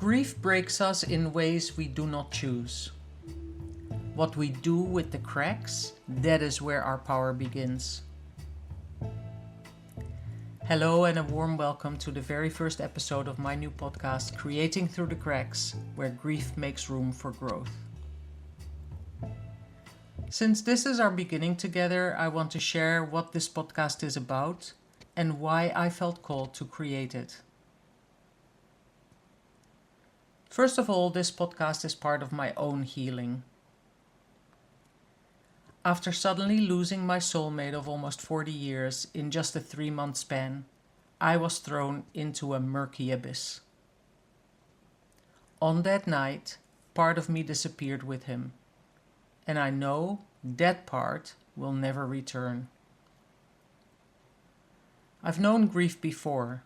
Grief breaks us in ways we do not choose. What we do with the cracks, that is where our power begins. Hello and a warm welcome to the very first episode of my new podcast, Creating Through the Cracks, where grief makes room for growth. Since this is our beginning together, I want to share what this podcast is about and why I felt called to create it. First of all, this podcast is part of my own healing. After suddenly losing my soulmate of almost 40 years in just a 3-month span, I was thrown into a murky abyss. On that night, part of me disappeared with him, and I know that part will never return. I've known grief before.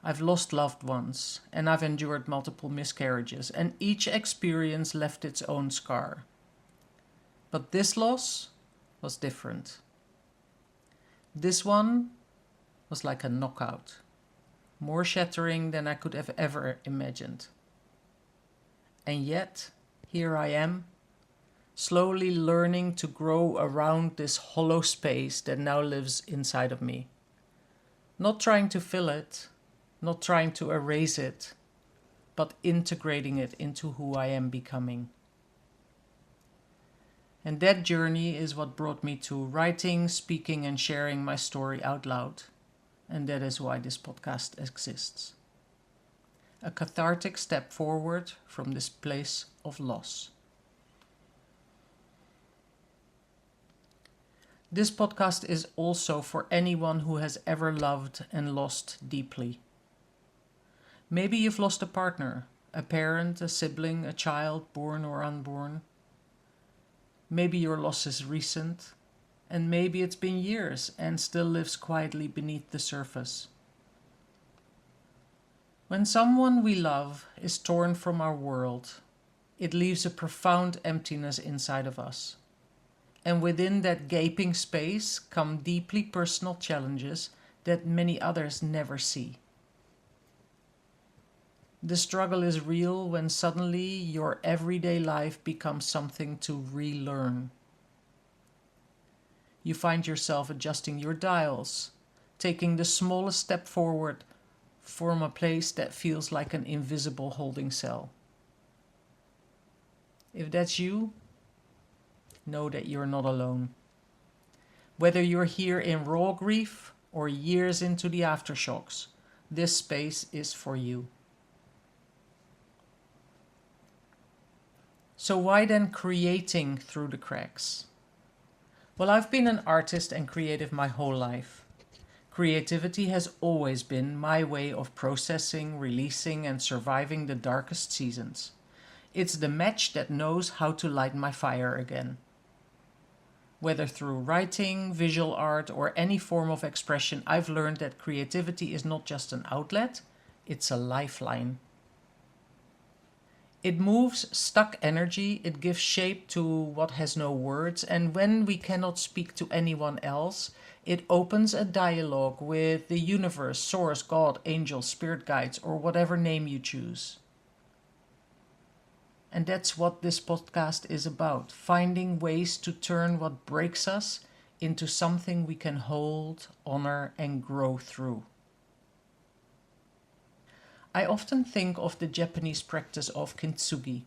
I've lost loved ones, and I've endured multiple miscarriages, and each experience left its own scar. But this loss was different. This one was like a knockout, more shattering than I could have ever imagined. And yet, here I am, slowly learning to grow around this hollow space that now lives inside of me. Not trying to fill it, not trying to erase it, but integrating it into who I am becoming. And that journey is what brought me to writing, speaking, and sharing my story out loud. And that is why this podcast exists. A cathartic step forward from this place of loss. This podcast is also for anyone who has ever loved and lost deeply. Maybe you've lost a partner, a parent, a sibling, a child, born or unborn. Maybe your loss is recent, and maybe it's been years and still lives quietly beneath the surface. When someone we love is torn from our world, it leaves a profound emptiness inside of us. And within that gaping space come deeply personal challenges that many others never see. The struggle is real when suddenly your everyday life becomes something to relearn. You find yourself adjusting your dials, taking the smallest step forward from a place that feels like an invisible holding cell. If that's you, know that you're not alone. Whether you're here in raw grief or years into the aftershocks, this space is for you. So why then creating through the cracks? Well, I've been an artist and creative my whole life. Creativity has always been my way of processing, releasing, and surviving the darkest seasons. It's the match that knows how to light my fire again. Whether through writing, visual art, or any form of expression, I've learned that creativity is not just an outlet, it's a lifeline. It moves stuck energy, it gives shape to what has no words, and when we cannot speak to anyone else, it opens a dialogue with the universe, source, God, angels, spirit guides, or whatever name you choose. And that's what this podcast is about, finding ways to turn what breaks us into something we can hold, honor, and grow through. I often think of the Japanese practice of kintsugi,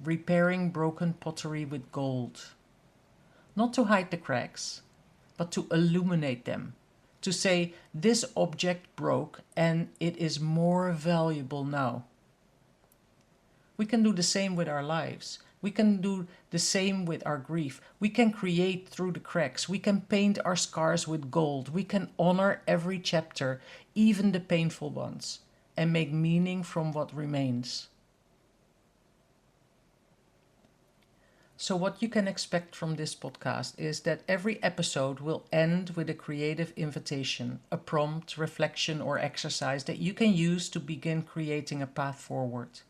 repairing broken pottery with gold. Not to hide the cracks, but to illuminate them, to say this object broke and it is more valuable now. We can do the same with our lives. We can do the same with our grief. We can create through the cracks. We can paint our scars with gold. We can honor every chapter, even the painful ones, and make meaning from what remains. So what you can expect from this podcast is that every episode will end with a creative invitation, a prompt, reflection, or exercise that you can use to begin creating a path forward.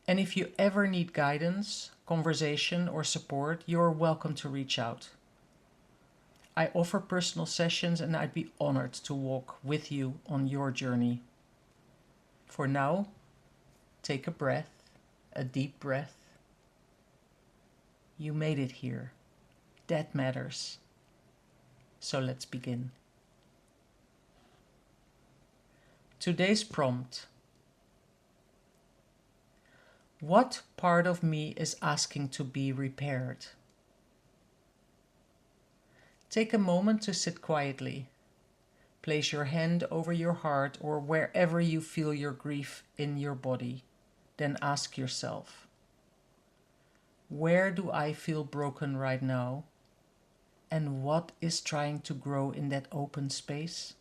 And if you ever need guidance, conversation, or support, you're welcome to reach out. I offer personal sessions and I'd be honored to walk with you on your journey. For now, take a breath, a deep breath. You made it here. That matters. So let's begin. Today's prompt. What part of me is asking to be repaired? Take a moment to sit quietly. Place your hand over your heart or wherever you feel your grief in your body. Then ask yourself, where do I feel broken right now? And what is trying to grow in that open space?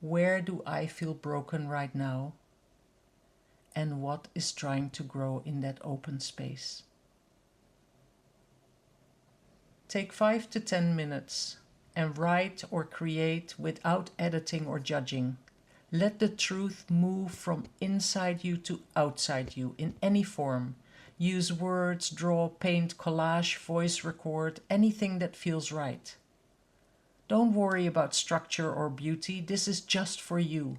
Where do I feel broken right now? And what is trying to grow in that open space? Take 5 to 10 minutes and write or create without editing or judging. Let the truth move from inside you to outside you in any form. Use words, draw, paint, collage, voice record, anything that feels right. Don't worry about structure or beauty. This is just for you.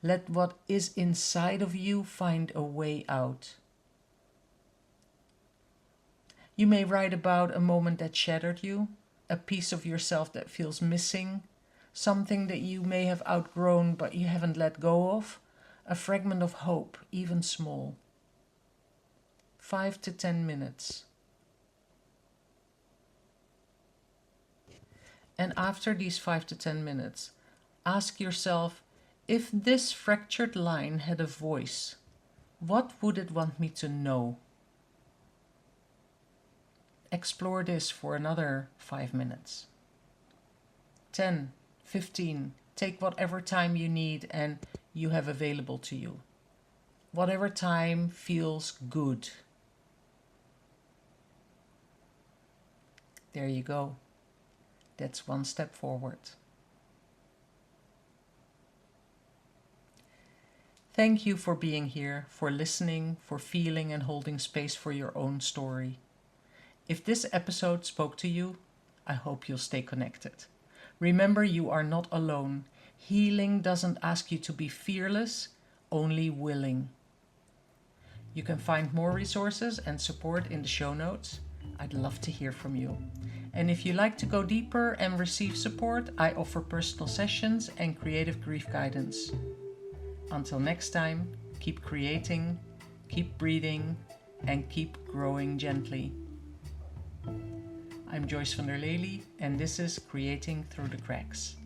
Let what is inside of you find a way out. You may write about a moment that shattered you, a piece of yourself that feels missing, something that you may have outgrown but you haven't let go of, a fragment of hope, even small. 5 to 10 minutes. And after these 5 to 10 minutes, ask yourself, if this fractured line had a voice, what would it want me to know? Explore this for another 5 minutes. 10, 15, take whatever time you need and you have available to you. Whatever time feels good. There you go. That's one step forward. Thank you for being here, for listening, for feeling and holding space for your own story. If this episode spoke to you, I hope you'll stay connected. Remember, you are not alone. Healing doesn't ask you to be fearless, only willing. You can find more resources and support in the show notes. I'd love to hear from you. And if you like to go deeper and receive support, I offer personal sessions and creative grief guidance. Until next time, keep creating, keep breathing, and keep growing gently. I'm Joyce van der Lely, and this is Creating Through the Cracks.